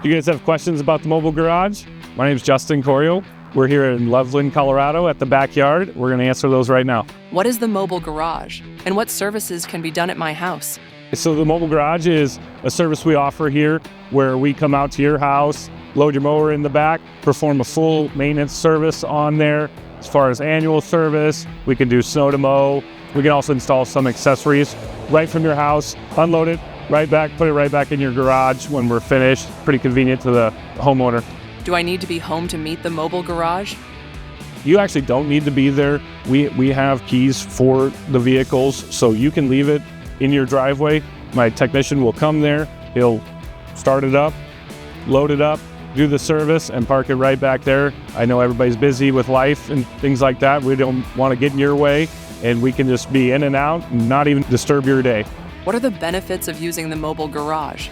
Do you guys have questions about the mobile garage? My name is Justin Corio. We're here in Loveland, Colorado at the backyard. We're going to answer those right now. What is the mobile garage, and what services can be done at my house? So the mobile garage is a service we offer here where we come out to your house, load your mower in the back, perform a full maintenance service on there. As far as annual service, we can do snow to mow. We can also install some accessories right from your house, unload it, right back, put it right back in your garage when we're finished. Pretty convenient to the homeowner. Do I need to be home to meet the mobile garage? You actually don't need to be there. We have keys for the vehicles, so you can leave it in your driveway. My technician will come there, he'll start it up, load it up, do the service, and park it right back there. I know everybody's busy with life and things like that. We don't want to get in your way, and we can just be in and out and not even disturb your day. What are the benefits of using the mobile garage?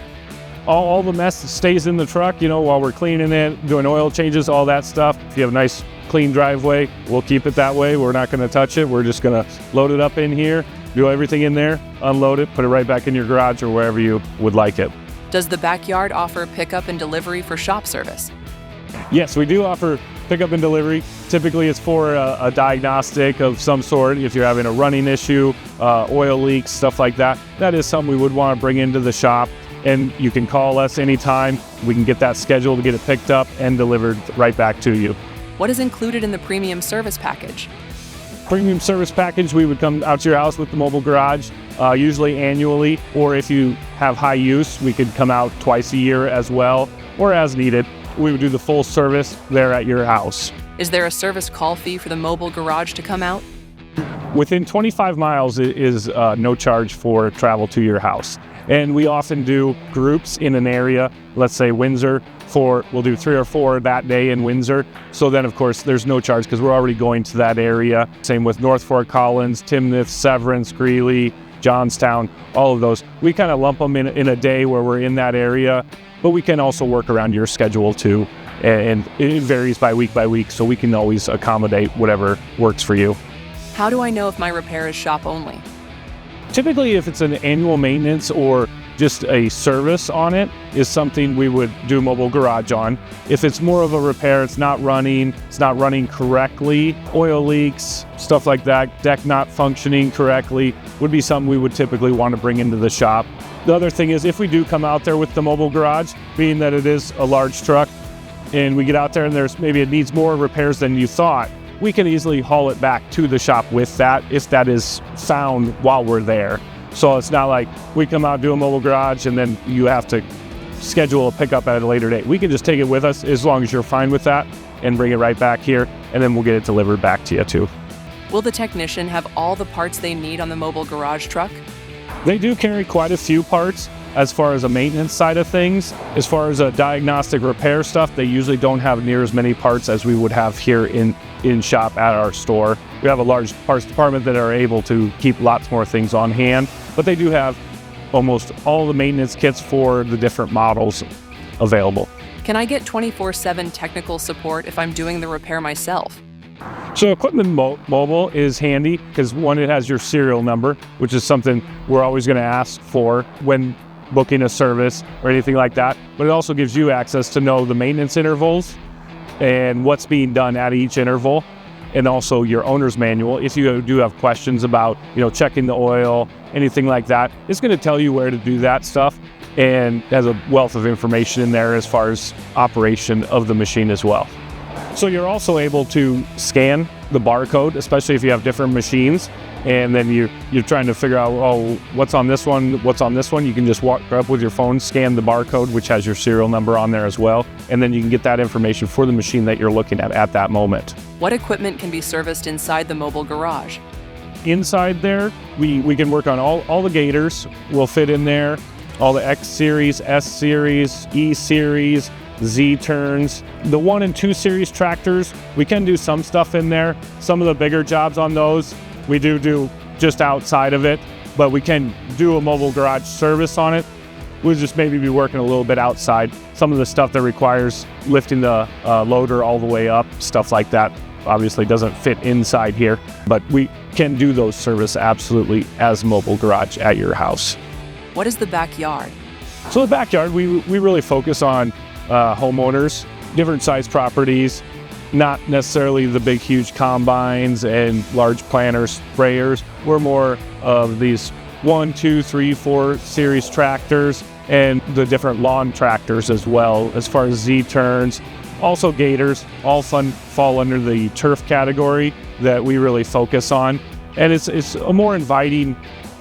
All the mess stays in the truck, while we're cleaning it, doing oil changes, all that stuff. If you have a nice clean driveway, we'll keep it that way. We're not going to touch it. We're just going to load it up in here, do everything in there, unload it, put it right back in your garage or wherever you would like it. Does the backyard offer pickup and delivery for shop service? Yes, we do offer pickup and delivery. Typically it's for a diagnostic of some sort. If you're having a running issue, oil leaks, stuff like that, that is something we would want to bring into the shop. And you can call us anytime. We can get that scheduled to get it picked up and delivered right back to you. What is included in the premium service package? Premium service package, we would come out to your house with the mobile garage, usually annually, or if you have high use, we could come out twice a year as well, or as needed. We would do the full service there at your house. Is there a service call fee for the mobile garage to come out? Within 25 miles is no charge for travel to your house. And we often do groups in an area, let's say Windsor, we'll do 3 or 4 that day in Windsor. So then, of course, there's no charge because we're already going to that area. Same with North Fort Collins, Timnath, Severance, Greeley, Johnstown, all of those. We kind of lump them in a day where we're in that area, but we can also work around your schedule too. And it varies by week, so we can always accommodate whatever works for you. How do I know if my repair is shop only? Typically, if it's an annual maintenance or just a service on it, is something we would do mobile garage on. If it's more of a repair, it's not running correctly, oil leaks, stuff like that, deck not functioning correctly, would be something we would typically want to bring into the shop. The other thing is if we do come out there with the mobile garage, being that it is a large truck, and we get out there and it needs more repairs than you thought, we can easily haul it back to the shop with that if that is found while we're there. So it's not like we come out, do a mobile garage, and then you have to schedule a pickup at a later date. We can just take it with us as long as you're fine with that and bring it right back here, and then we'll get it delivered back to you too. Will the technician have all the parts they need on the mobile garage truck? They do carry quite a few parts as far as a maintenance side of things. As far as a diagnostic repair stuff, they usually don't have near as many parts as we would have here in shop at our store. We have a large parts department that are able to keep lots more things on hand, but they do have almost all the maintenance kits for the different models available. Can I get 24/7 technical support if I'm doing the repair myself? So Equipment Mobile is handy because one, it has your serial number, which is something we're always going to ask for when booking a service or anything like that. But it also gives you access to know the maintenance intervals and what's being done at each interval, and also your owner's manual. If you do have questions about, checking the oil, anything like that, it's going to tell you where to do that stuff, and has a wealth of information in there as far as operation of the machine as well. So you're also able to scan the barcode, especially if you have different machines, and then you're trying to figure out, what's on this one. You can just walk up with your phone, scan the barcode, which has your serial number on there as well, and then you can get that information for the machine that you're looking at that moment. What equipment can be serviced inside the mobile garage? Inside there, we can work on all the Gators will fit in there, all the X Series, S Series, E Series, Z-turns. The 1 and 2 series tractors, we can do some stuff in there. Some of the bigger jobs on those, we do just outside of it, but we can do a mobile garage service on it. We'll just maybe be working a little bit outside. Some of the stuff that requires lifting the loader all the way up, stuff like that, obviously doesn't fit inside here, but we can do those service absolutely as mobile garage at your house. What is the backyard? So the backyard, we really focus on homeowners, different size properties, not necessarily the big, huge combines and large planters, sprayers. We're more of these 1, 2, 3, 4 series tractors and the different lawn tractors as well, as far as Z-turns. Also Gators, all fall under the turf category that we really focus on. And it's a more inviting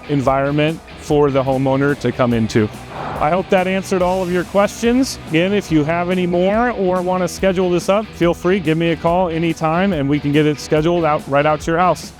environment for the homeowner to come into. I hope that answered all of your questions. Again, if you have any more or want to schedule this up, feel free, give me a call anytime and we can get it scheduled right out to your house.